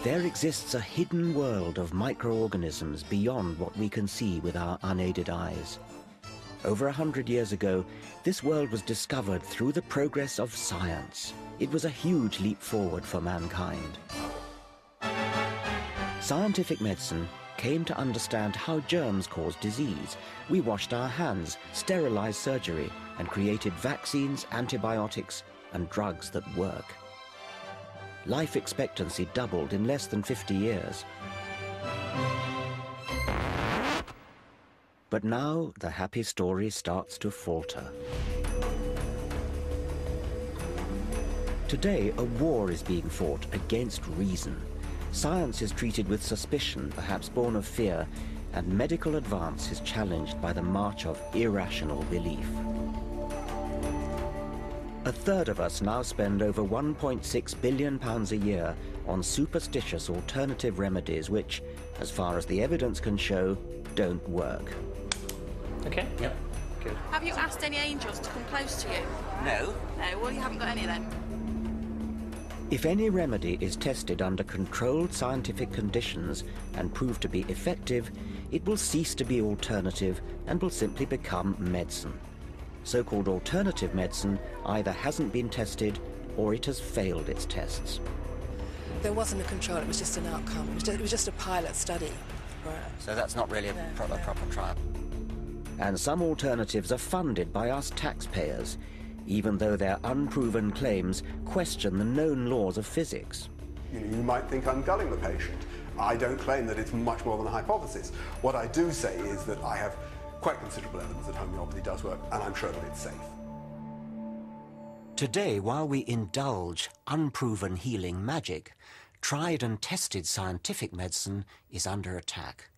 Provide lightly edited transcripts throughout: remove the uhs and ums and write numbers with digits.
There exists a hidden world of microorganisms beyond what we can see with our unaided eyes. Over 100 years ago, this world was discovered through the progress of science. It was a huge leap forward for mankind. Scientific medicine came to understand how germs cause disease. We washed our hands, sterilized surgery, and created vaccines, antibiotics, and drugs that work. Life expectancy doubled in less than 50 years. But now the happy story starts to falter. Today, a war is being fought against reason. Science is treated with suspicion, perhaps born of fear, and medical advance is challenged by the march of irrational belief. A third of us now spend over £1.6 billion a year on superstitious alternative remedies which, as far as the evidence can show, don't work. Okay. Yep. Good. Have you asked any angels to come close to you? No. No, well, you haven't got any then. If any remedy is tested under controlled scientific conditions and proved to be effective, it will cease to be alternative and will simply become medicine. So-called alternative medicine either hasn't been tested or it has failed its tests. There wasn't a control, it was just an outcome. It was just a pilot study. So that's not really a proper trial. And some alternatives are funded by us taxpayers, even though their unproven claims question the known laws of physics. You might think I'm gulling the patient. I don't claim that it's much more than a hypothesis. What I do say is that I have quite considerable evidence that homeopathy does work, and I'm sure that it's safe. Today, while we indulge unproven healing magic, tried and tested scientific medicine is under attack.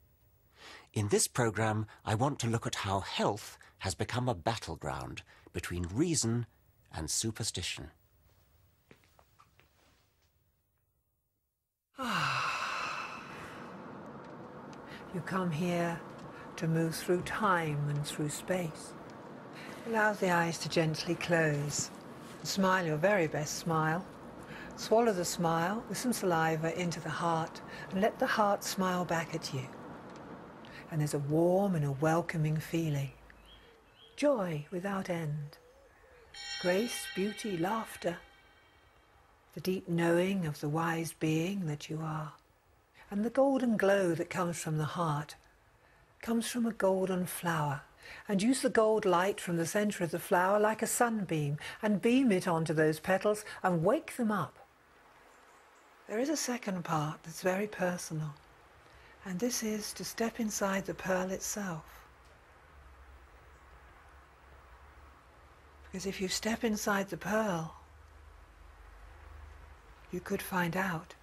In this program, I want to look at how health has become a battleground between reason and superstition. You come here to move through time and through space. Allow the eyes to gently close. Smile your very best smile. Swallow the smile with some saliva into the heart and let the heart smile back at you. And there's a warm and a welcoming feeling. Joy without end. Grace, beauty, laughter. The deep knowing of the wise being that you are. And the golden glow that comes from the heart comes from a golden flower. And use the gold light from the center of the flower like a sunbeam and beam it onto those petals and wake them up. There is a second part that's very personal. And this is to step inside the pearl itself. Because if you step inside the pearl, you could find out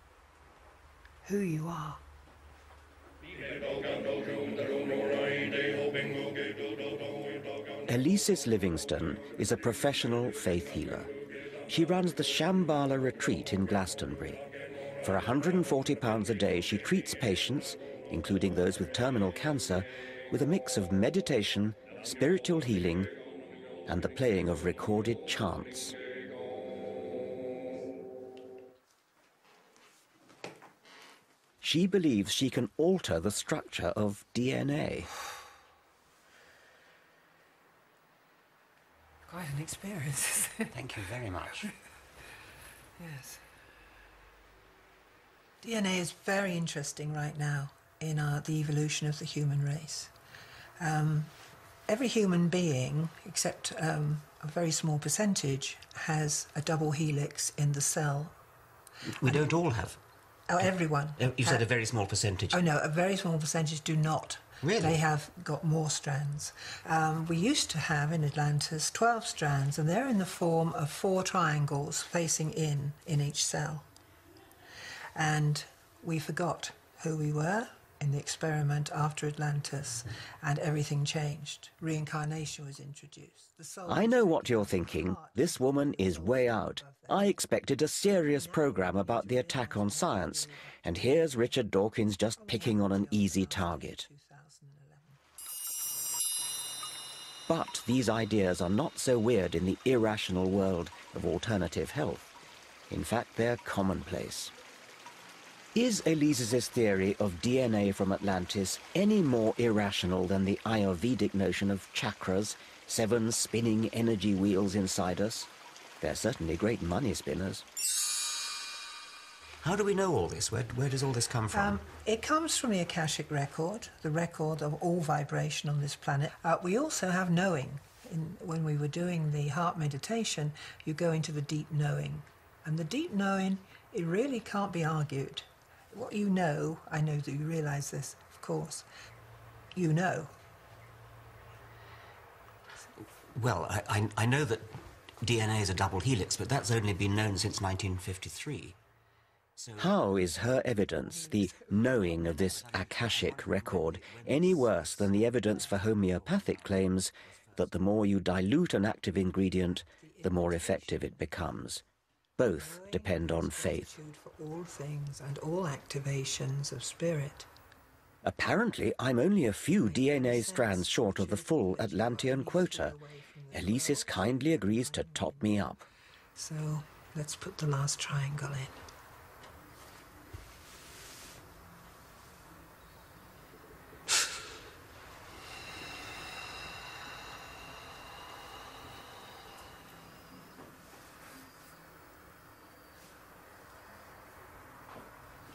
who you are. Elisis Livingston is a professional faith healer. She runs the Shambhala retreat in Glastonbury. For £140 a day, she treats patients, including those with terminal cancer, with a mix of meditation, spiritual healing, and the playing of recorded chants. She believes she can alter the structure of DNA. Quite an experience. Thank you very much. Yes. DNA is very interesting right now in the evolution of the human race. Every human being, except a very small percentage, has a double helix in the cell. We don't all have. Oh, everyone. You said a very small percentage. Oh, no, a very small percentage do not. Really? They have got more strands. We used to have in Atlantis 12 strands, and they're in the form of 4 triangles facing in each cell. And we forgot who we were in the experiment after Atlantis, and everything changed. Reincarnation was introduced. The soul I know what you're thinking. This woman is way out. I expected a serious program about the attack on science, and here's Richard Dawkins just picking on an easy target. But these ideas are not so weird in the irrational world of alternative health. In fact, they're commonplace. Is Elise's theory of DNA from Atlantis any more irrational than the Ayurvedic notion of chakras, 7 spinning energy wheels inside us? They're certainly great money spinners. How do we know all this? Where does all this come from? It comes from the Akashic record, the record of all vibration on this planet. We also have knowing. When we were doing the heart meditation, you go into the deep knowing. And the deep knowing, it really can't be argued. What you know, I know that you realise this, of course, you know. Well, I know that DNA is a double helix, but that's only been known since 1953. So How is her evidence, the knowing of this Akashic record, any worse than the evidence for homeopathic claims that the more you dilute an active ingredient, the more effective it becomes? Both depend on faith. For all things and all activations of spirit. Apparently, I'm only a few DNA strands short of the full Atlantean quota. Elise's kindly agrees to top me up. So let's put the last triangle in.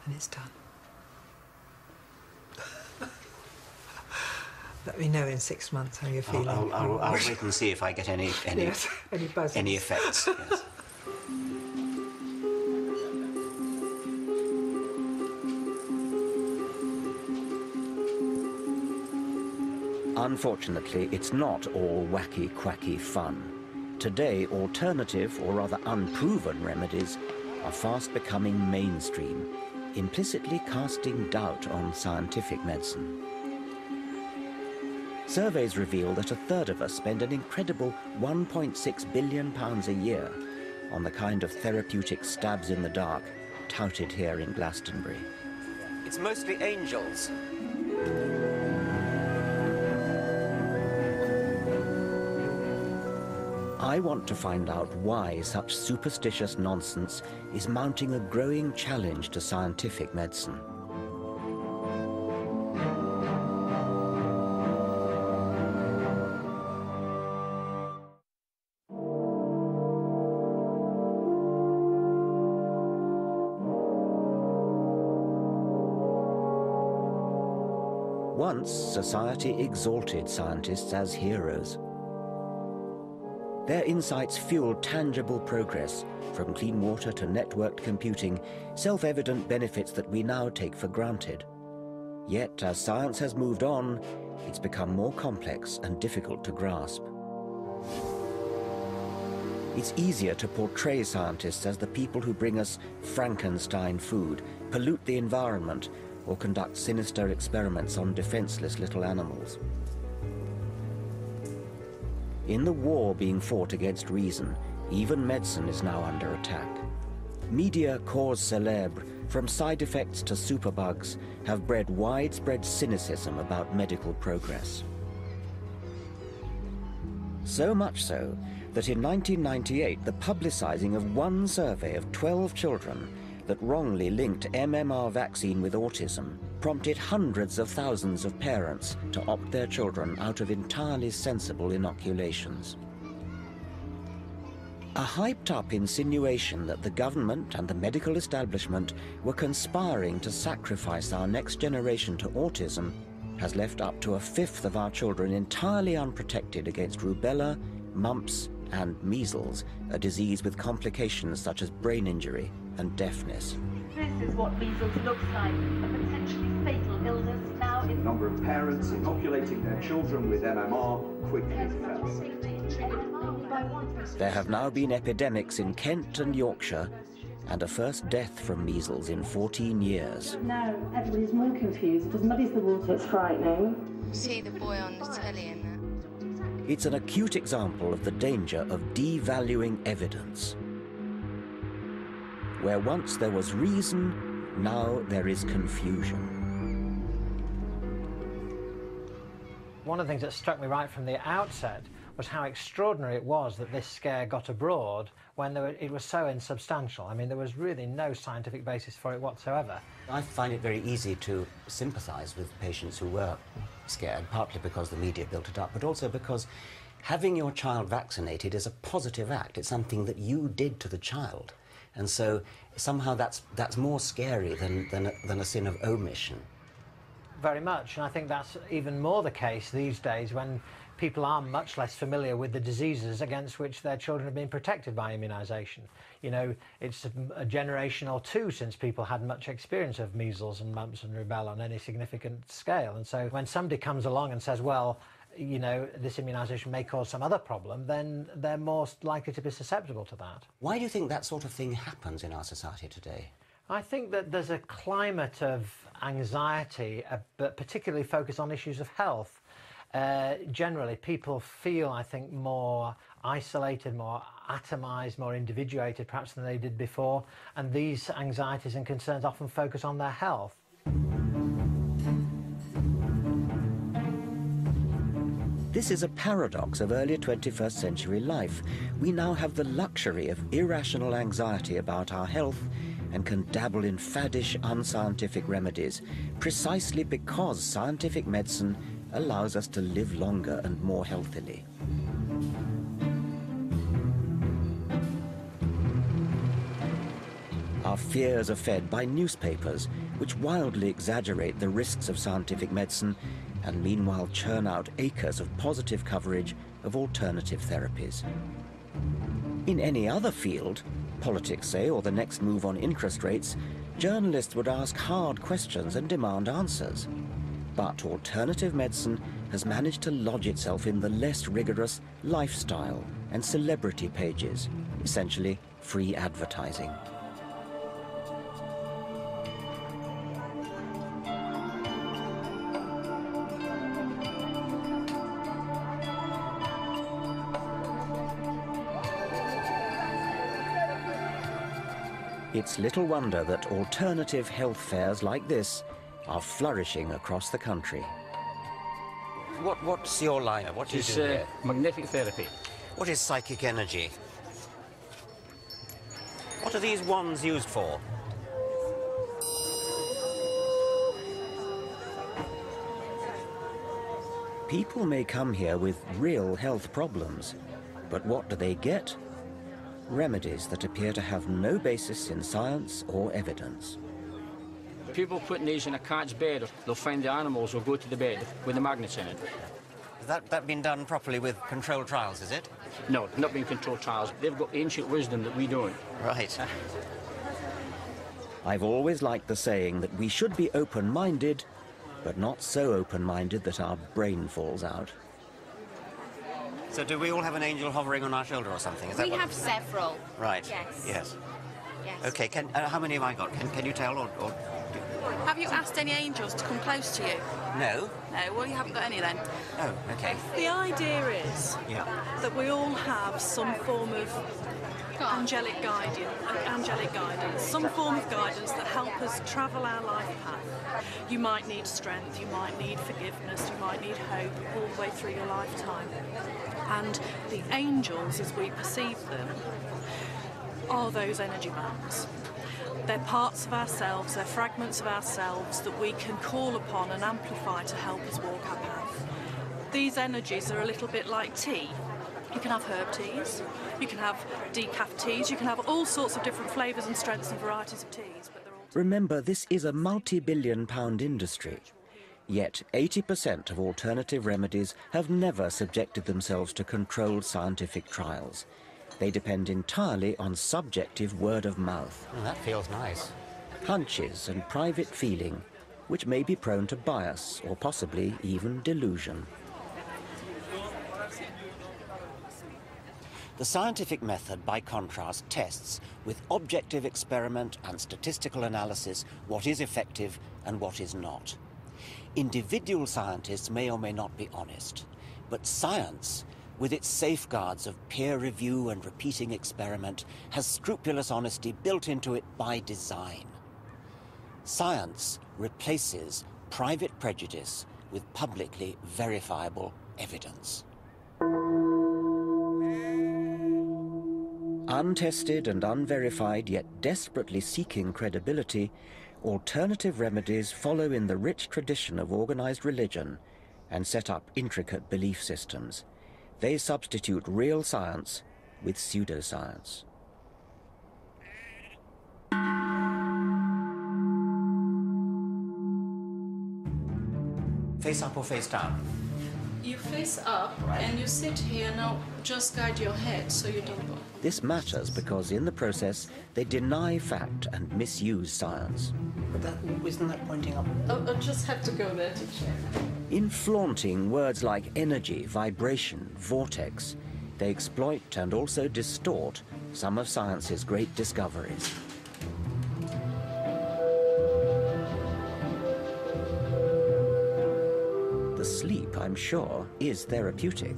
And it's done. Let me know in 6 months how you're feeling. I'll wait and see if I get any Yes, any buzzes. any effects. Yes. Unfortunately, it's not all wacky, quacky fun. Today, alternative, or rather unproven remedies are fast becoming mainstream, implicitly casting doubt on scientific medicine. Surveys reveal that 1/3 of us spend an incredible £1.6 billion a year on the kind of therapeutic stabs in the dark touted here in Glastonbury. It's mostly angels. I want to find out why such superstitious nonsense is mounting a growing challenge to scientific medicine. Once, society exalted scientists as heroes. Their insights fueled tangible progress, from clean water to networked computing, self-evident benefits that we now take for granted. Yet, as science has moved on, it's become more complex and difficult to grasp. It's easier to portray scientists as the people who bring us Frankenstein food, pollute the environment, or conduct sinister experiments on defenseless little animals. In the war being fought against reason, even medicine is now under attack. Media cause célèbre, from side effects to superbugs, have bred widespread cynicism about medical progress. So much so that in 1998, the publicizing of one survey of 12 children that wrongly linked MMR vaccine with autism prompted hundreds of thousands of parents to opt their children out of entirely sensible inoculations. A hyped-up insinuation that the government and the medical establishment were conspiring to sacrifice our next generation to autism has left up to 1/5 of our children entirely unprotected against rubella, mumps, and measles, a disease with complications such as brain injury and deafness. This is what measles looks like, a potentially fatal illness now The in... number of parents inoculating their children with MMR quickly fell. There have now been epidemics in Kent and Yorkshire, and a first death from measles in 14 years. Now everybody's more confused. It just muddies the water. It's frightening. See the boy on the telly and that. It's an acute example of the danger of devaluing evidence. Where once there was reason, now there is confusion. One of the things that struck me right from the outset was how extraordinary it was that this scare got abroad when it was so insubstantial. I mean, there was really no scientific basis for it whatsoever. I find it very easy to sympathise with patients who were scared, partly because the media built it up, but also because having your child vaccinated is a positive act. It's something that you did to the child. And so somehow that's more scary than a sin of omission. Very much, and I think that's even more the case these days when people are much less familiar with the diseases against which their children have been protected by immunisation. You know, it's a generation or two since people had much experience of measles and mumps and rubella on any significant scale. And so when somebody comes along and says, well, you know, this immunisation may cause some other problem, then they're more likely to be susceptible to that. Why do you think that sort of thing happens in our society today? I think that there's a climate of anxiety, but particularly focused on issues of health. Generally, people feel, I think, more isolated, more atomised, more individuated perhaps than they did before, and these anxieties and concerns often focus on their health. This is a paradox of early 21st century life. We now have the luxury of irrational anxiety about our health and can dabble in faddish, unscientific remedies precisely because scientific medicine allows us to live longer and more healthily. Our fears are fed by newspapers, which wildly exaggerate the risks of scientific medicine and meanwhile churn out acres of positive coverage of alternative therapies. In any other field, politics, say, or the next move on interest rates, journalists would ask hard questions and demand answers. But alternative medicine has managed to lodge itself in the less rigorous lifestyle and celebrity pages, essentially free advertising. It's little wonder that alternative health fairs like this are flourishing across the country. What's your line? What do you do here? Magnetic therapy. What is psychic energy? What are these wands used for? People may come here with real health problems, but what do they get? Remedies that appear to have no basis in science or evidence. People putting these in a cat's bed, they'll find the animals will go to the bed with the magnets in it. Has that been done properly with controlled trials, is it? No, not been controlled trials. They've got ancient wisdom that we don't. Right. I've always liked the saying that we should be open-minded, but not so open-minded that our brain falls out. So do we all have an angel hovering on our shoulder or something? Is that We what... have several. Right. Yes. Yes. Yes. Okay, how many have I got? Can you tell or... Have you asked any angels to come close to you? No. No, well, you haven't got any then. Oh, okay. The idea is Yeah. that we all have some form of angelic guidance, some form of guidance that help us travel our life path. You might need strength, you might need forgiveness, you might need hope all the way through your lifetime. And the angels, as we perceive them, are those energy bands. They're parts of ourselves, they're fragments of ourselves that we can call upon and amplify to help us walk our path. These energies are a little bit like tea. You can have herb teas, you can have decaf teas, you can have all sorts of different flavours and strengths and varieties of teas. But they're all... Remember, this is a multi-billion-pound industry. Yet 80% of alternative remedies have never subjected themselves to controlled scientific trials. They depend entirely on subjective word of mouth. Oh, that feels nice. Hunches and private feeling, which may be prone to bias or possibly even delusion. The scientific method, by contrast, tests with objective experiment and statistical analysis what is effective and what is not. Individual scientists may or may not be honest, but science, with its safeguards of peer review and repeating experiment, has scrupulous honesty built into it by design. Science replaces private prejudice with publicly verifiable evidence. Untested and unverified, yet desperately seeking credibility, alternative remedies follow in the rich tradition of organized religion and set up intricate belief systems. They substitute real science with pseudoscience. Face up or face down? You face up, and you sit here. Now just guide your head so you don't bump. This matters because in the process they deny fact and misuse science. But isn't that pointing up? I'll just have to go there to check. In flaunting words like energy, vibration, vortex, they exploit and also distort some of science's great discoveries. The sleep, I'm sure, is therapeutic.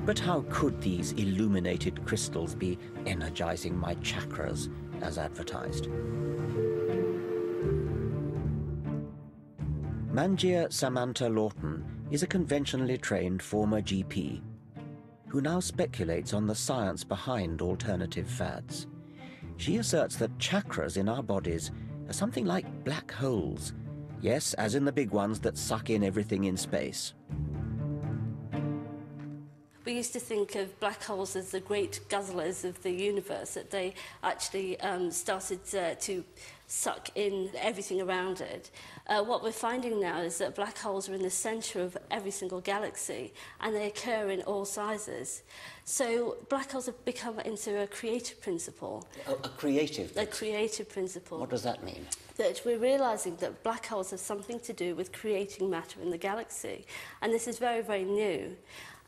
But how could these illuminated crystals be energizing my chakras as advertised? Manjia Samantha Lawton is a conventionally trained former GP who now speculates on the science behind alternative fads. She asserts that chakras in our bodies are something like black holes. Yes, as in the big ones that suck in everything in space. We used to think of black holes as the great guzzlers of the universe, that they actually started to suck in everything around it. What we're finding now is that black holes are in the centre of every single galaxy, and they occur in all sizes. So black holes have become into a creative principle. A creative principle? A creative principle. What does that mean? That we're realising that black holes have something to do with creating matter in the galaxy. And this is very, very new.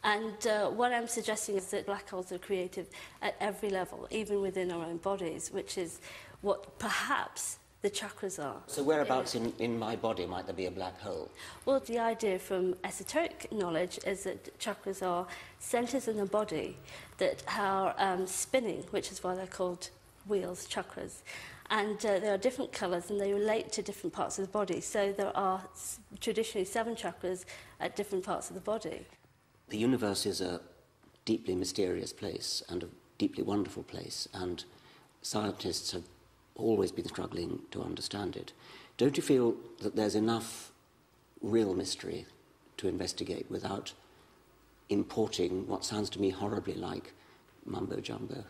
And what I'm suggesting is that black holes are creative at every level, even within our own bodies, which is what perhaps the chakras are. So whereabouts in my body might there be a black hole? Well, the idea from esoteric knowledge is that chakras are centres in the body that are spinning, which is why they're called wheels, chakras. And there are different colours and they relate to different parts of the body. So there are traditionally 7 chakras at different parts of the body. The universe is a deeply mysterious place and a deeply wonderful place, and scientists have always been struggling to understand it. Don't you feel that there's enough real mystery to investigate without importing what sounds to me horribly like mumbo-jumbo?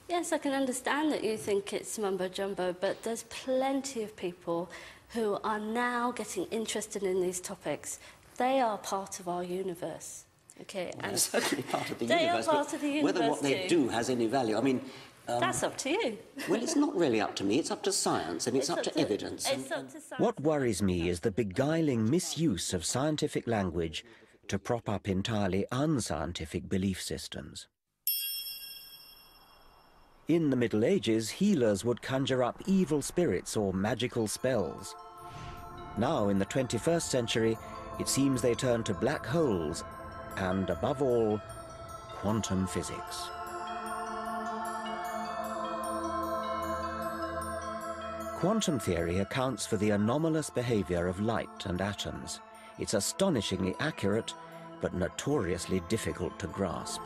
Yes, I can understand that you think it's mumbo-jumbo, but there's plenty of people who are now getting interested in these topics. They are part of our universe. Okay, well, they're certainly part of the they universe. They are part of the universe. Whether what they do has any value, I mean. That's up to you. Well, it's not really up to me. It's up to science, and it's up to evidence. It's up to science. What worries me is the beguiling misuse of scientific language to prop up entirely unscientific belief systems. In the Middle Ages, healers would conjure up evil spirits or magical spells. Now, in the 21st century, it seems they turn to black holes and, above all, quantum physics. Quantum theory accounts for the anomalous behavior of light and atoms. It's astonishingly accurate, but notoriously difficult to grasp.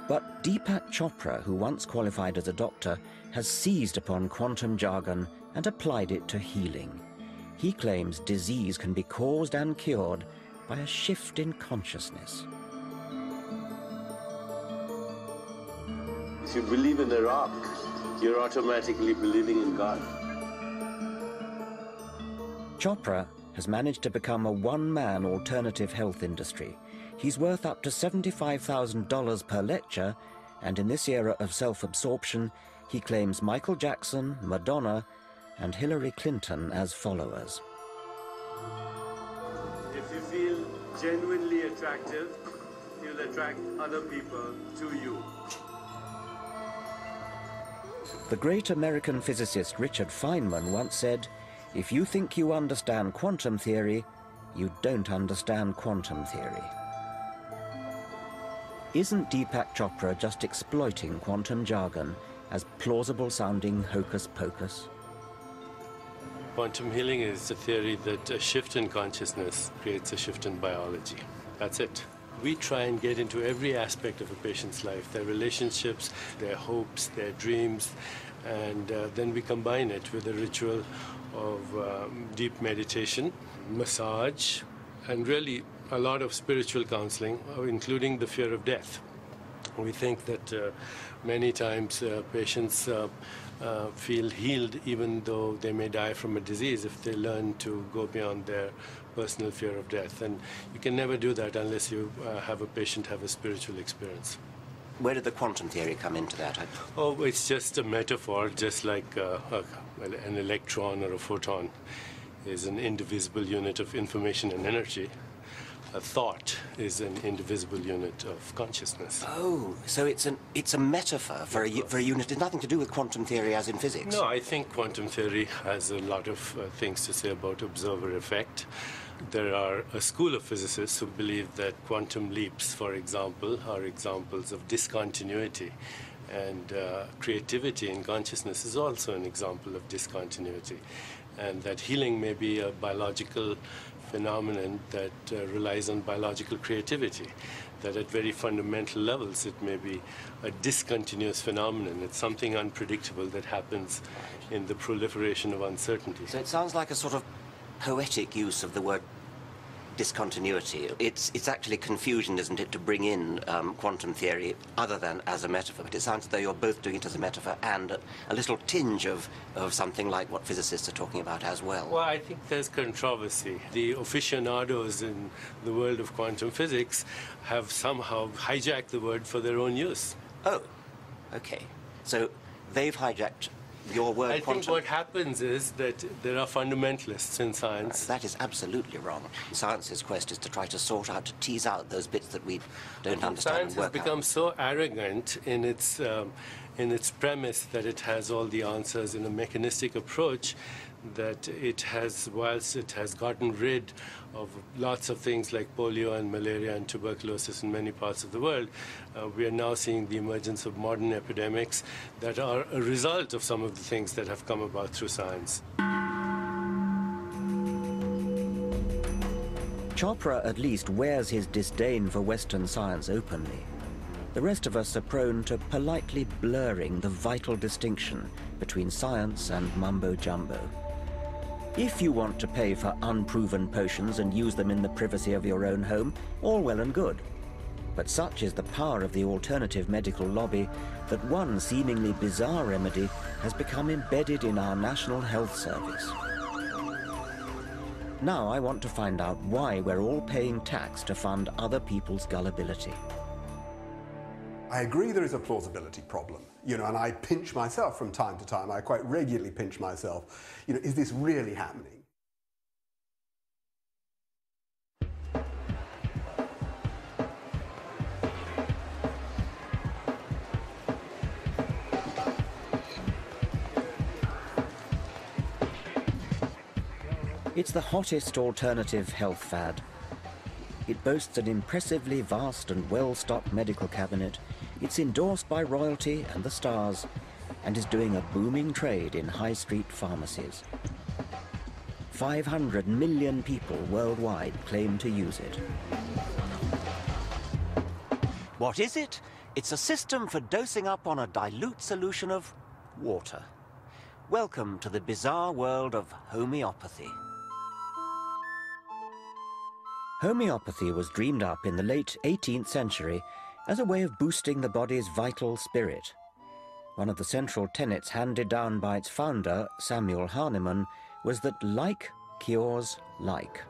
But Deepak Chopra, who once qualified as a doctor, has seized upon quantum jargon and applied it to healing. He claims disease can be caused and cured by a shift in consciousness. If you believe in a rock, you're automatically believing in God. Chopra has managed to become a one-man alternative health industry. He's worth up to $75,000 per lecture, and in this era of self-absorption, he claims Michael Jackson, Madonna, and Hillary Clinton as followers. If you feel genuinely attractive, you'll attract other people to you. The great American physicist Richard Feynman once said, "If you think you understand quantum theory, you don't understand quantum theory." Isn't Deepak Chopra just exploiting quantum jargon as plausible-sounding hocus-pocus? Quantum healing is a theory that a shift in consciousness creates a shift in biology. That's it. We try and get into every aspect of a patient's life, their relationships, their hopes, their dreams, and then we combine it with a ritual of deep meditation, massage, and really a lot of spiritual counseling, including the fear of death. We think that many times patients feel healed even though they may die from a disease if they learn to go beyond their personal fear of death. And you can never do that unless you have a patient have a spiritual experience. Where did the quantum theory come into that? Oh, it's just a metaphor, just like an electron or a photon is an indivisible unit of information and energy. A thought is an indivisible unit of consciousness. Oh, so it's a metaphor for a unit. It's nothing to do with quantum theory as in physics. No, I think quantum theory has a lot of things to say about observer effect. There are a school of physicists who believe that quantum leaps, for example, are examples of discontinuity. And creativity in consciousness is also an example of discontinuity. And that healing may be a biological phenomenon that relies on biological creativity, that at very fundamental levels it may be a discontinuous phenomenon. It's something unpredictable that happens in the proliferation of uncertainty. So it sounds like a sort of poetic use of the word discontinuity. It's actually confusion, isn't it, to bring in quantum theory other than as a metaphor. But it sounds as though you're both doing it as a metaphor and a little tinge of something like what physicists are talking about as well. Well, I think there's controversy. The aficionados in the world of quantum physics have somehow hijacked the word for their own use. Oh, okay. So they've hijacked your word quantum. I think what happens is that there are fundamentalists in science. That is absolutely wrong. Science's quest is to try to sort out, to tease out those bits that we don't understand and work out. Science has become so arrogant in its premise that it has all the answers in a mechanistic approach that it has, whilst it has gotten rid of lots of things like polio and malaria and tuberculosis in many parts of the world, we are now seeing the emergence of modern epidemics that are a result of some of the things that have come about through science. Chopra at least wears his disdain for Western science openly. The rest of us are prone to politely blurring the vital distinction between science and mumbo-jumbo. If you want to pay for unproven potions and use them in the privacy of your own home, all well and good. But such is the power of the alternative medical lobby that one seemingly bizarre remedy has become embedded in our National Health Service. Now I want to find out why we're all paying tax to fund other people's gullibility. I agree there is a plausibility problem, and I pinch myself from time to time. I quite regularly pinch myself. Is this really happening? It's the hottest alternative health fad. It boasts an impressively vast and well-stocked medical cabinet. It's endorsed by royalty and the stars, and is doing a booming trade in high street pharmacies. 500 million people worldwide claim to use it. What is it? It's a system for dosing up on a dilute solution of water. Welcome to the bizarre world of homeopathy. Homeopathy was dreamed up in the late 18th century as a way of boosting the body's vital spirit. One of the central tenets handed down by its founder, Samuel Hahnemann, was that like cures like.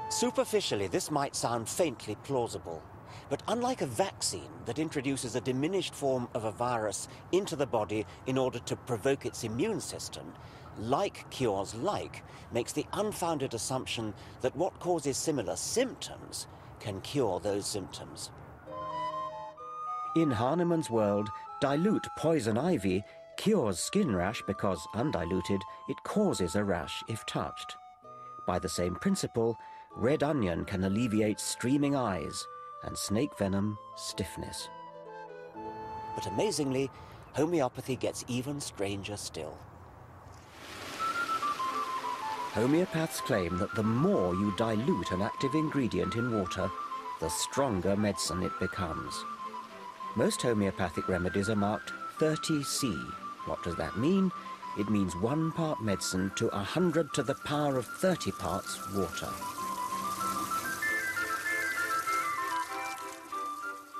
Superficially, this might sound faintly plausible, but unlike a vaccine that introduces a diminished form of a virus into the body in order to provoke its immune system, like cures like makes the unfounded assumption that what causes similar symptoms can cure those symptoms. In Hahnemann's world, dilute poison ivy cures skin rash because, undiluted, it causes a rash if touched. By the same principle, red onion can alleviate streaming eyes and snake venom stiffness. But amazingly, homeopathy gets even stranger still. Homeopaths claim that the more you dilute an active ingredient in water, the stronger medicine it becomes. Most homeopathic remedies are marked 30C. What does that mean? It means 1 part medicine to 100 to the power of 30 parts water.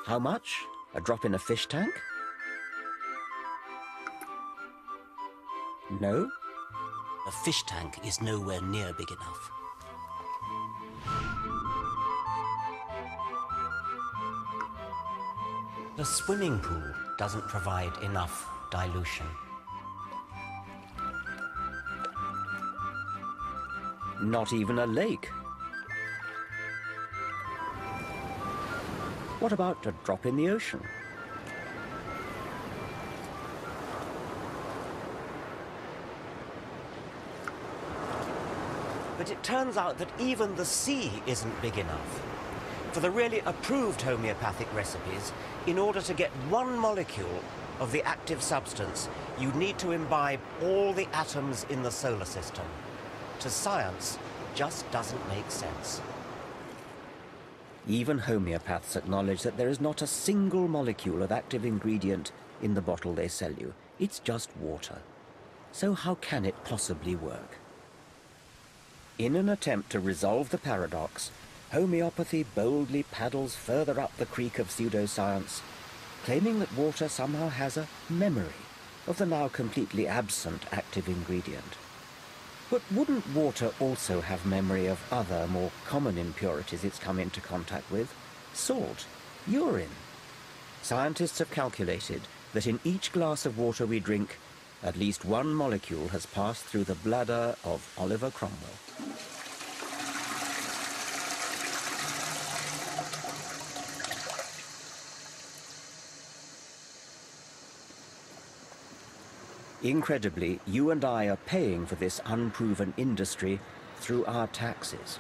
How much? A drop in a fish tank? No? A fish tank is nowhere near big enough. The swimming pool doesn't provide enough dilution. Not even a lake. What about a drop in the ocean? But it turns out that even the sea isn't big enough. For the really approved homeopathic recipes, in order to get 1 molecule of the active substance, you need to imbibe all the atoms in the solar system. To science, just doesn't make sense. Even homeopaths acknowledge that there is not a single molecule of active ingredient in the bottle they sell you. It's just water. So how can it possibly work? In an attempt to resolve the paradox, homeopathy boldly paddles further up the creek of pseudoscience, claiming that water somehow has a memory of the now completely absent active ingredient. But wouldn't water also have memory of other, more common impurities it's come into contact with? Salt, urine. Scientists have calculated that in each glass of water we drink, at least 1 molecule has passed through the bladder of Oliver Cromwell. Incredibly, you and I are paying for this unproven industry through our taxes.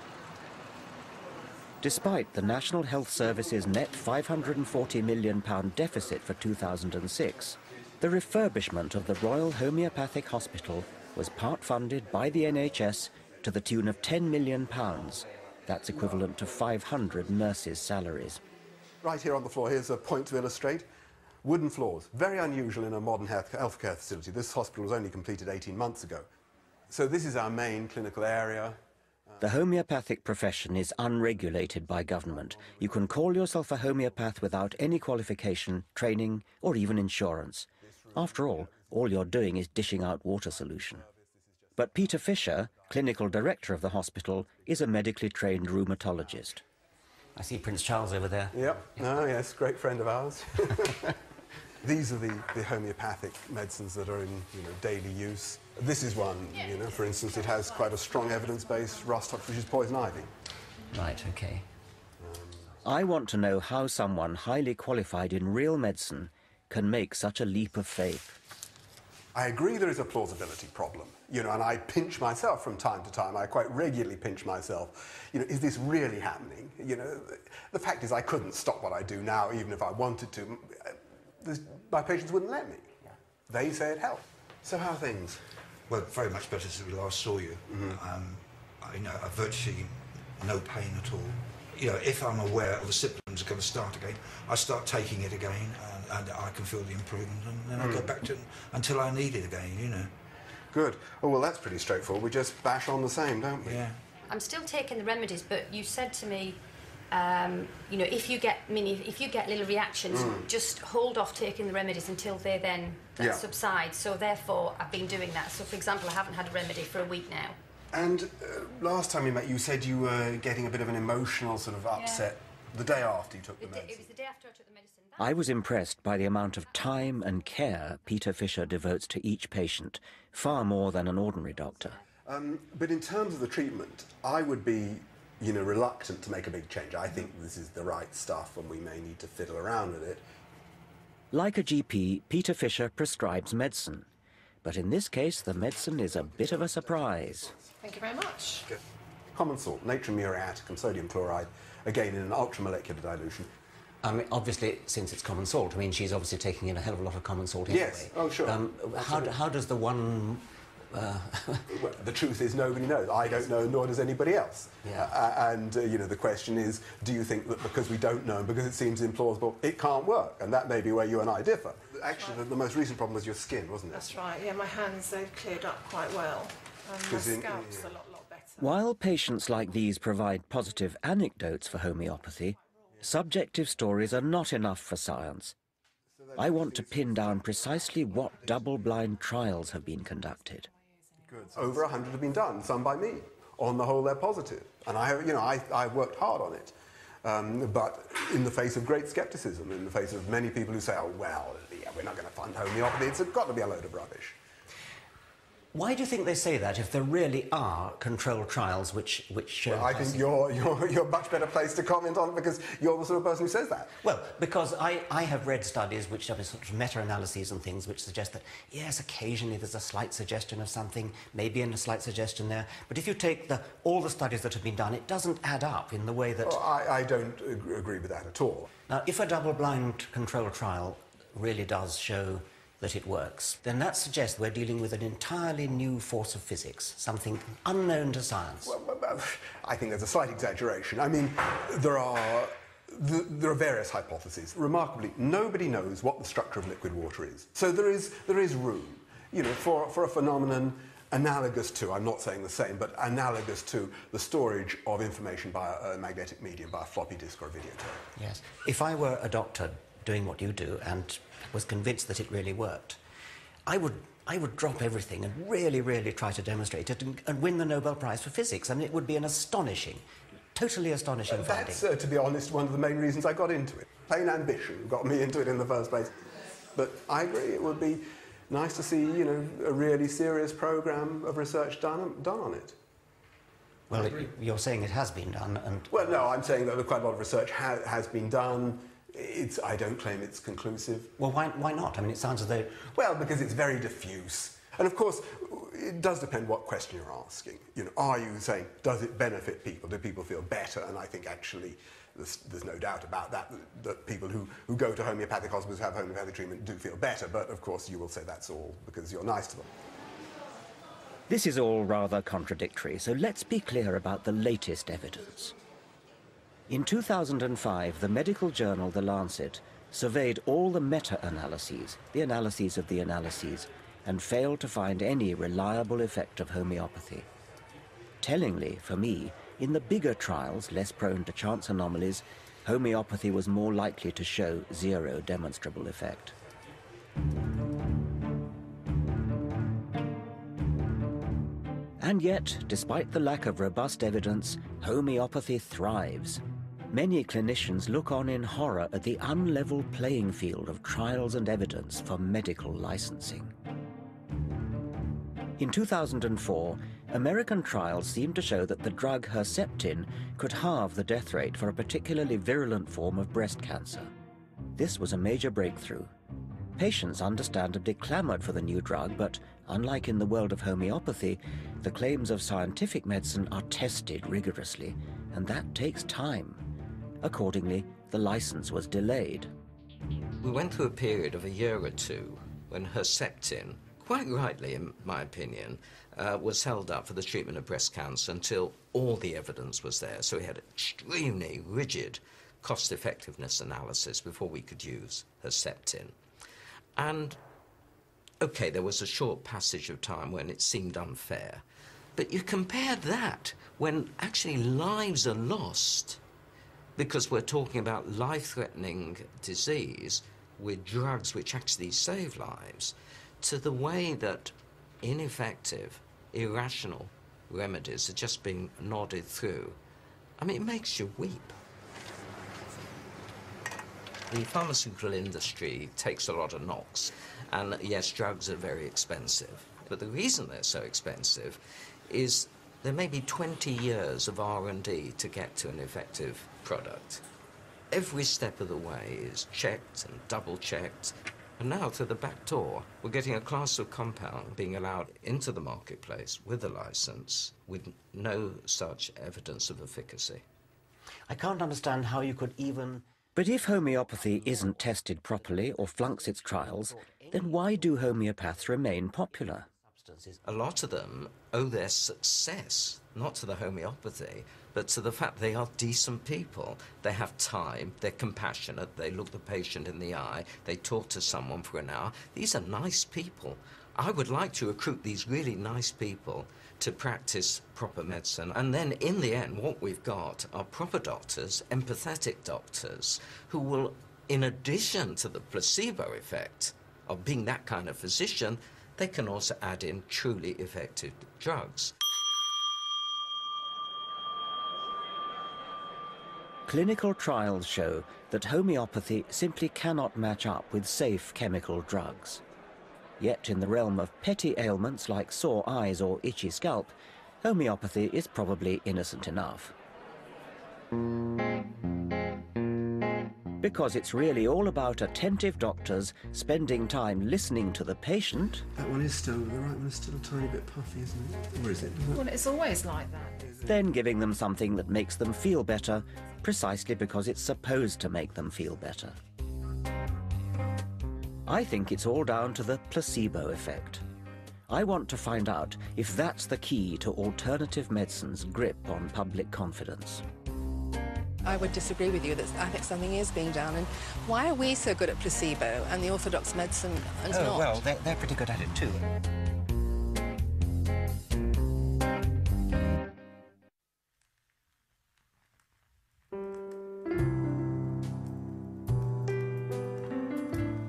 Despite the National Health Service's net £540 million deficit for 2006, the refurbishment of the Royal Homeopathic Hospital was part funded by the NHS to the tune of £10 million. That's equivalent to 500 nurses' salaries. Right here on the floor, here's a point to illustrate. Wooden floors, very unusual in a modern healthcare facility. This hospital was only completed 18 months ago. So this is our main clinical area. The homeopathic profession is unregulated by government. You can call yourself a homeopath without any qualification, training, or even insurance. After all you're doing is dishing out water solution. But Peter Fisher, clinical director of the hospital, is a medically trained rheumatologist. I see Prince Charles over there. Yep. Oh, yes, great friend of ours. These are the homeopathic medicines that are in daily use. This is one, for instance, it has quite a strong evidence base, rustox, which is poison ivy. Right, okay. I want to know how someone highly qualified in real medicine can make such a leap of faith. I agree there is a plausibility problem, and I pinch myself from time to time. I quite regularly pinch myself. Is this really happening? The fact is I couldn't stop what I do now, even if I wanted to. My patients wouldn't let me. Yeah. They say it helped. So how are things? Well, very much better since we last saw you. Mm-hmm. I've virtually no pain at all. If I'm aware of the symptoms are going to start again, I start taking it again, and I can feel the improvement, and then I go back to it until I need it again, Good. Oh, well, that's pretty straightforward. We just bash on the same, don't we? Yeah. I'm still taking the remedies, but you said to me, if you get little reactions, just hold off taking the remedies until they then subside. So therefore, I've been doing that. So, for example, I haven't had a remedy for a week now. And last time we met, you said you were getting a bit of an emotional sort of upset the day after you took the medicine. It was the day after I took the medicine. I was impressed by the amount of time and care Peter Fisher devotes to each patient, far more than an ordinary doctor. But in terms of the treatment, I would be, reluctant to make a big change. I think this is the right stuff and we may need to fiddle around with it. Like a GP, Peter Fisher prescribes medicine. But in this case, the medicine is a bit of a surprise. Thank you very much. Good. Common salt, natrium muriaticum, sodium chloride, again in an ultramolecular dilution. Obviously, since it's common salt, she's obviously taking in a hell of a lot of common salt anyway. Yes, oh sure. How does the 1 Well, the truth is nobody knows. I don't know, nor does anybody else. Yeah. You know, the question is, do you think that because we don't know and because it seems implausible, it can't work? And that may be where you and I differ. Actually, the most recent problem was your skin, wasn't it? That's right, yeah, my hands, they've cleared up quite well. And my scalp's a lot better. While patients like these provide positive anecdotes for homeopathy, subjective stories are not enough for science. I want to pin down precisely what double-blind trials have been conducted. Over 100 have been done, some by me. On the whole, they're positive. And I've worked hard on it. But in the face of great scepticism, in the face of many people who say, oh, well, yeah, we're not going to fund homeopathy, it's got to be a load of rubbish. Why do you think they say that if there really are controlled trials which show... Well, I think you're much better placed to comment on it because you're the sort of person who says that. Well, because I have read studies which have sort of meta-analyses and things which suggest that, yes, occasionally there's a slight suggestion of something, maybe a slight suggestion there, but if you take all the studies that have been done, it doesn't add up in the way that... Well, I don't agree with that at all. Now, if a double-blind controlled trial really does show that it works, then that suggests we're dealing with an entirely new force of physics, something unknown to science. Well, I think there's a slight exaggeration. I mean, there are various hypotheses. Remarkably, nobody knows what the structure of liquid water is. So there is room, you know, for a phenomenon analogous to, I'm not saying the same, but analogous to the storage of information by a magnetic medium, by a floppy disk or a videotape. Yes. If I were a doctor doing what you do and was convinced that it really worked, I would drop everything and really, really try to demonstrate it and win the Nobel Prize for Physics. I mean, it would be an astonishing, totally astonishing finding. That's, to be honest, one of the main reasons I got into it. Plain ambition got me into it in the first place. But I agree, it would be nice to see, you know, a really serious programme of research done on it. Well, you're saying it has been done, and... Well, no, I'm saying that quite a lot of research has been done. I don't claim it's conclusive. Well, why not? I mean, it sounds as though... Well, because it's very diffuse. And of course, it does depend what question you're asking. You know, are you saying, does it benefit people? Do people feel better? And I think actually there's no doubt about that people who go to homeopathic hospitals, have homeopathic treatment, do feel better. But of course, you will say that's all because you're nice to them. This is all rather contradictory, so let's be clear about the latest evidence. In 2005, the medical journal The Lancet surveyed all the meta-analyses, the analyses of the analyses, and failed to find any reliable effect of homeopathy. Tellingly, for me, in the bigger trials, less prone to chance anomalies, homeopathy was more likely to show zero demonstrable effect. And yet, despite the lack of robust evidence, homeopathy thrives. Many clinicians look on in horror at the unlevel playing field of trials and evidence for medical licensing. In 2004, American trials seemed to show that the drug Herceptin could halve the death rate for a particularly virulent form of breast cancer. This was a major breakthrough. Patients understandably clamored for the new drug, but unlike in the world of homeopathy, the claims of scientific medicine are tested rigorously, and that takes time. Accordingly, the license was delayed. We went through a period of a year or two when Herceptin, quite rightly in my opinion, was held up for the treatment of breast cancer until all the evidence was there. So we had extremely rigid cost-effectiveness analysis before we could use Herceptin. And, okay, there was a short passage of time when it seemed unfair. But you compare that when actually lives are lost because we're talking about life-threatening disease with drugs which actually save lives, to the way that ineffective, irrational remedies are just being nodded through. I mean, it makes you weep. The pharmaceutical industry takes a lot of knocks, and yes, drugs are very expensive. But the reason they're so expensive is there may be 20 years of R&D to get to an effective product. Every step of the way is checked and double-checked. And now, through the back door, we're getting a class of compound being allowed into the marketplace with a license with no such evidence of efficacy. I can't understand how you could even... But if homeopathy isn't tested properly or flunks its trials, then why do homeopaths remain popular? substances. A lot of them owe their success not to the homeopathy, but to the fact they are decent people. They have time, they're compassionate, they look the patient in the eye, they talk to someone for an hour. These are nice people. I would like to recruit these really nice people to practice proper medicine. And then, in the end, what we've got are proper doctors, empathetic doctors, who will, in addition to the placebo effect of being that kind of physician, they can also add in truly effective drugs. Clinical trials show that homeopathy simply cannot match up with safe chemical drugs. Yet in the realm of petty ailments like sore eyes or itchy scalp, homeopathy is probably innocent enough. Because it's really all about attentive doctors spending time listening to the patient. That one is still, the right one is still a tiny bit puffy, isn't it? Or is it? Well, it's always like that. Then giving them something that makes them feel better, precisely because it's supposed to make them feel better. I think it's all down to the placebo effect. I want to find out if that's the key to alternative medicine's grip on public confidence. I would disagree with you that I think something is being done. And why are we so good at placebo and the orthodox medicine is not? Well, they're pretty good at it too.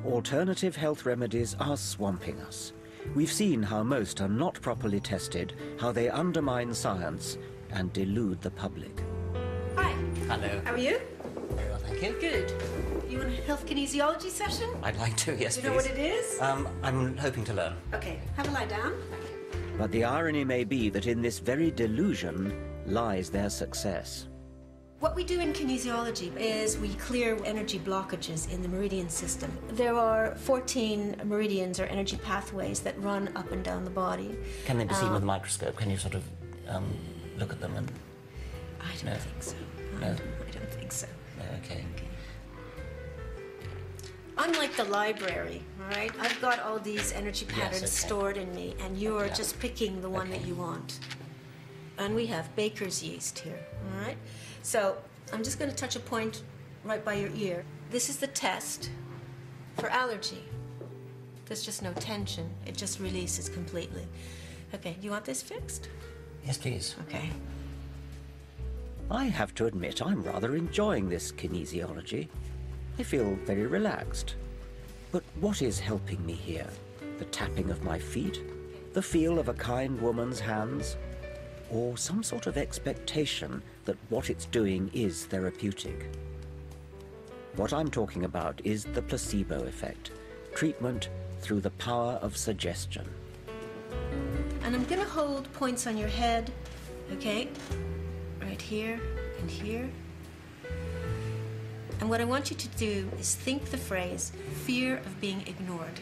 Alternative health remedies are swamping us. We've seen how most are not properly tested, how they undermine science and delude the public. Hi. Hello. How are you? Very well, thank you. Good. You want a health kinesiology session? I'd like to, yes, Do you know please. what it is? I'm hoping to learn. Okay, have a lie down. But the irony may be that in this very delusion lies their success. What we do in kinesiology is we clear energy blockages in the meridian system. There are 14 meridians or energy pathways that run up and down the body. Can they be seen with a microscope? Can you sort of look at them and... I don't think so. No? I don't think so. No, okay. I'm like the library, all right? I've got all these energy patterns stored in me, and you're just picking the one that you want. And we have baker's yeast here, all right? So I'm just going to touch a point right by your ear. This is the test for allergy. There's just no tension. It just releases completely. Okay, you want this fixed? Yes, please. Okay. I have to admit I'm rather enjoying this kinesiology. I feel very relaxed. But what is helping me here? The tapping of my feet? The feel of a kind woman's hands? Or some sort of expectation that what it's doing is therapeutic? What I'm talking about is the placebo effect, treatment through the power of suggestion. And I'm going to hold points on your head, okay? Right here and here. And what I want you to do is think the phrase, fear of being ignored.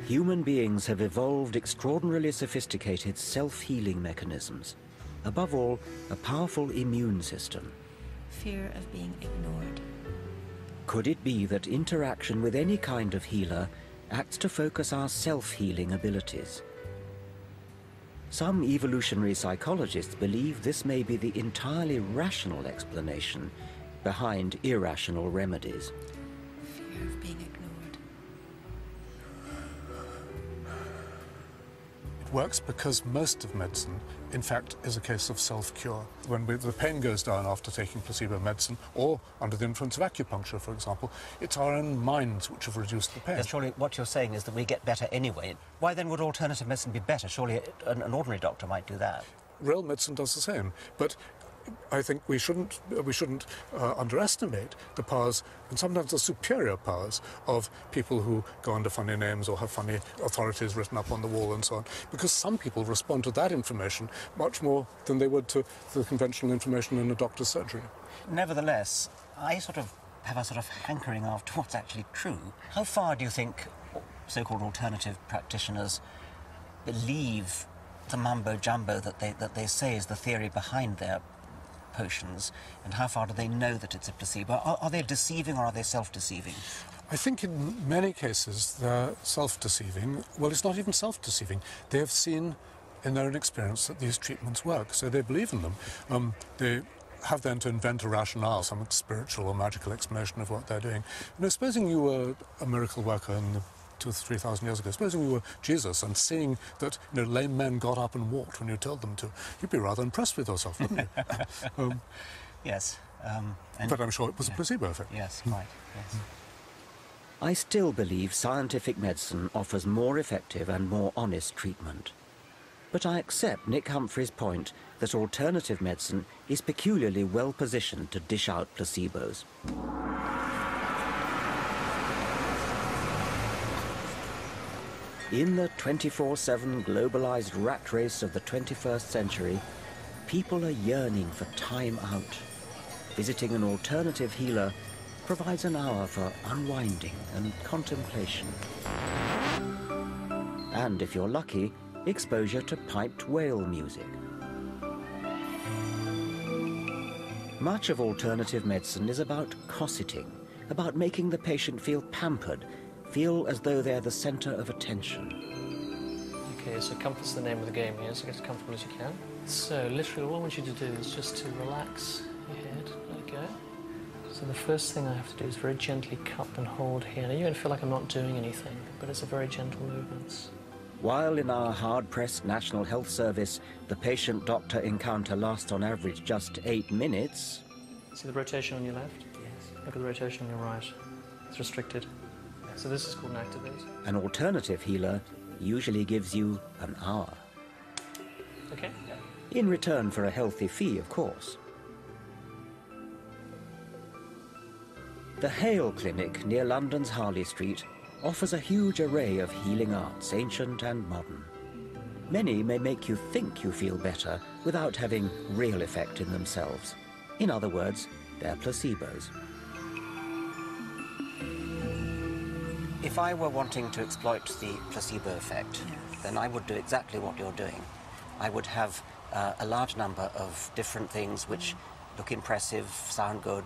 Human beings have evolved extraordinarily sophisticated self-healing mechanisms. Above all, a powerful immune system. Fear of being ignored. Could it be that interaction with any kind of healer acts to focus our self-healing abilities? Some evolutionary psychologists believe this may be the entirely rational explanation behind irrational remedies. Fear of being ignored. It works because most of medicine, in fact, is a case of self-cure. When the pain goes down after taking placebo medicine, or under the influence of acupuncture, for example, it's our own minds which have reduced the pain. Yes, surely what you're saying is that we get better anyway. Why then would alternative medicine be better? Surely an ordinary doctor might do that. Real medicine does the same, but I think we shouldn't underestimate the powers, and sometimes the superior powers, of people who go under funny names or have funny authorities written up on the wall and so on, because some people respond to that information much more than they would to the conventional information in a doctor's surgery. Nevertheless, I have a sort of hankering after what's actually true. How far do you think so-called alternative practitioners believe the mumbo-jumbo that they say is the theory behind their potions, and how far do they know that it's a placebo? Are they deceiving or are they self-deceiving? I think in many cases they're self-deceiving. Well, it's not even self-deceiving. They have seen in their own experience that these treatments work, so they believe in them. They have then to invent a rationale, some spiritual or magical explanation of what they're doing. You know, supposing you were a miracle worker in the 2,000 or 3,000 years ago, supposing you were Jesus and seeing that, you know, lame men got up and walked when you told them to, you'd be rather impressed with yourself, wouldn't you? Yes. But I'm sure it was a placebo effect. Yes, right. Yes. I still believe scientific medicine offers more effective and more honest treatment. But I accept Nick Humphrey's point that alternative medicine is peculiarly well positioned to dish out placebos. In the 24/7 globalized rat race of the 21st century, people are yearning for time out. Visiting an alternative healer provides an hour for unwinding and contemplation. And if you're lucky, exposure to piped whale music. Much of alternative medicine is about cosseting, about making the patient feel pampered, feel as though they're the center of attention. Okay, so comfort's the name of the game here, so get as comfortable as you can. So literally all I want you to do is just to relax your head, let it go. So the first thing I have to do is very gently cup and hold here. Now you're going to feel like I'm not doing anything, but it's a very gentle movements. While in our hard-pressed National Health Service, the patient-doctor encounter lasts on average just 8 minutes. See the rotation on your left? Yes. Look at the rotation on your right. It's restricted. So this is called an activate. An alternative healer usually gives you an hour. Okay. In return for a healthy fee, of course. The Hale Clinic near London's Harley Street offers a huge array of healing arts, ancient and modern. Many may make you think you feel better without having real effect in themselves. In other words, they're placebos. If I were wanting to exploit the placebo effect, then I would do exactly what you're doing. I would have a large number of different things which look impressive, sound good,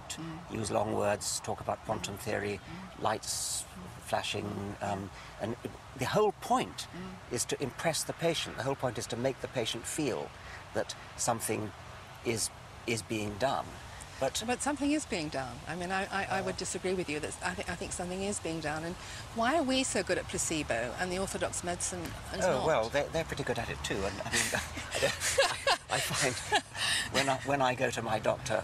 use long words, talk about quantum theory, lights flashing, and the whole point is to impress the patient. The whole point is to make the patient feel that something is being done. But something is being done. I mean, I would disagree with you that I think something is being done. And why are we so good at placebo and the orthodox medicine is not? Oh, well, they're pretty good at it too. And I mean, I find when I go to my doctor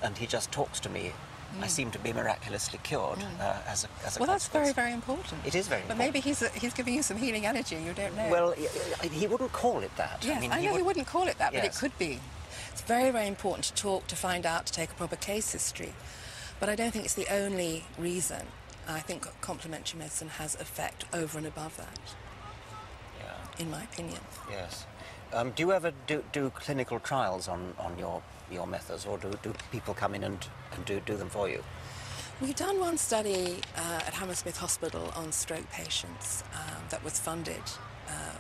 and he just talks to me, I seem to be miraculously cured as a well, that's very, very important. It is very important. But maybe he's giving you some healing energy, you don't know. Well, he wouldn't call it that. Yes, I know he wouldn't call it that, but it could be. It's very, very important to talk, to find out, to take a proper case history. But I don't think it's the only reason. I think complementary medicine has effect over and above that, in my opinion. Yes. Do you ever do clinical trials on your methods, or do people come in and do them for you? We've done one study at Hammersmith Hospital on stroke patients that was funded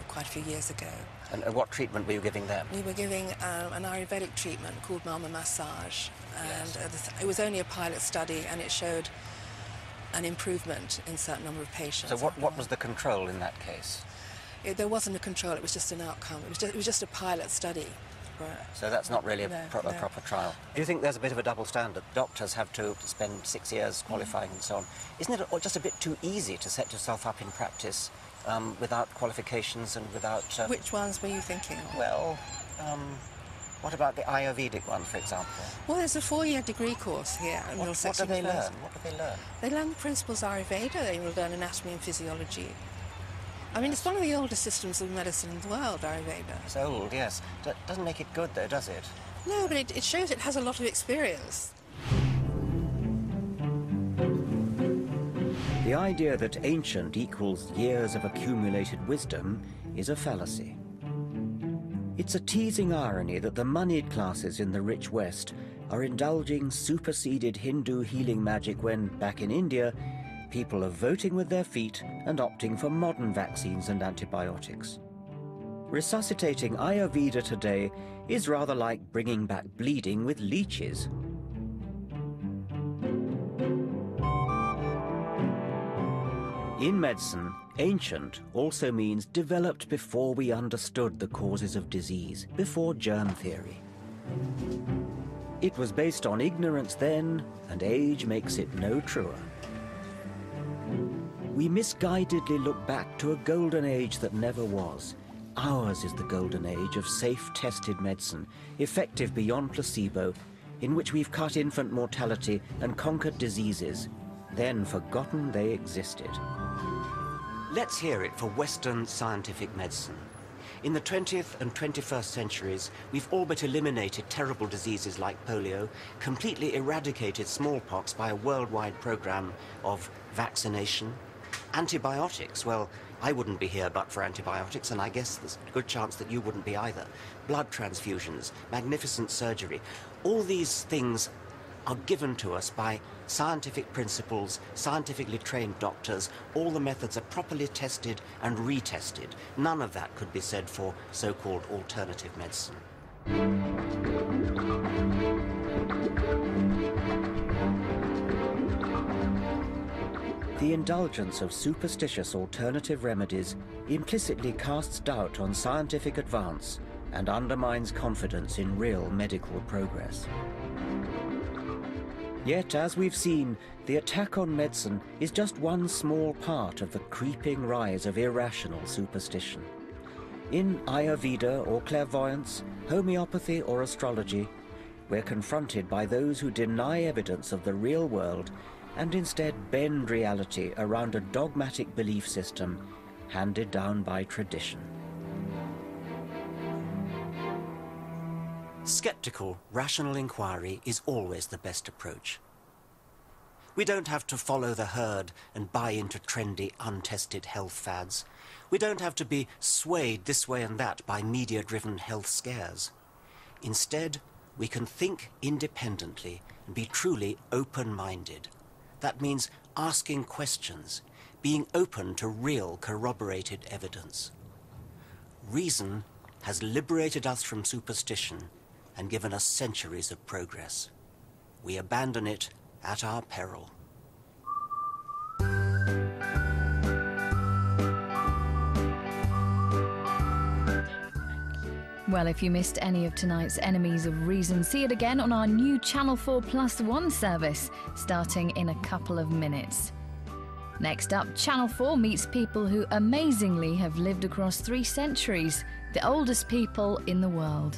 quite a few years ago. And what treatment were you giving them? We were giving an Ayurvedic treatment called Mama Massage, and it was only a pilot study, and it showed an improvement in a certain number of patients. So what was the control in that case? There wasn't a control, it was just an outcome. It was just a pilot study. So that's not really a proper trial. Do you think there's a bit of a double standard? Doctors have to spend 6 years qualifying and so on. Isn't it just a bit too easy to set yourself up in practice without qualifications and without... Which ones were you thinking of? Well, what about the Ayurvedic one, for example? Well, there's a 4-year degree course here. What do they learn? What do they learn? They learn the principles of Ayurveda. They will learn anatomy and physiology. I mean, it's one of the oldest systems of medicine in the world, Ayurveda. It's old, yes. Doesn't make it good, though, does it? No, but it shows it has a lot of experience. The idea that ancient equals years of accumulated wisdom is a fallacy. It's a teasing irony that the moneyed classes in the rich West are indulging superseded Hindu healing magic when, back in India, people are voting with their feet and opting for modern vaccines and antibiotics. Resuscitating Ayurveda today is rather like bringing back bleeding with leeches. In medicine, ancient also means developed before we understood the causes of disease, before germ theory. It was based on ignorance then, and age makes it no truer. We misguidedly look back to a golden age that never was. Ours is the golden age of safe, tested medicine, effective beyond placebo, in which we've cut infant mortality and conquered diseases, then forgotten they existed. Let's hear it for Western scientific medicine. In the 20th and 21st centuries, we've all but eliminated terrible diseases like polio, completely eradicated smallpox by a worldwide program of vaccination. Antibiotics, well, I wouldn't be here but for antibiotics, and I guess there's a good chance that you wouldn't be either. Blood transfusions, magnificent surgery, all these things are given to us by scientific principles, scientifically trained doctors. All the methods are properly tested and retested. None of that could be said for so-called alternative medicine. The indulgence of superstitious alternative remedies implicitly casts doubt on scientific advance and undermines confidence in real medical progress. Yet, as we've seen, the attack on medicine is just one small part of the creeping rise of irrational superstition. In Ayurveda or clairvoyance, homeopathy or astrology, we're confronted by those who deny evidence of the real world and instead bend reality around a dogmatic belief system handed down by tradition. Skeptical, rational inquiry is always the best approach. We don't have to follow the herd and buy into trendy, untested health fads. We don't have to be swayed this way and that by media-driven health scares. Instead, we can think independently and be truly open-minded. That means asking questions, being open to real corroborated evidence. Reason has liberated us from superstition and given us centuries of progress. We abandon it at our peril. Well, if you missed any of tonight's Enemies of Reason, see it again on our new Channel 4+1 service, starting in a couple of minutes. Next up, Channel 4 meets people who amazingly have lived across 3 centuries, the oldest people in the world.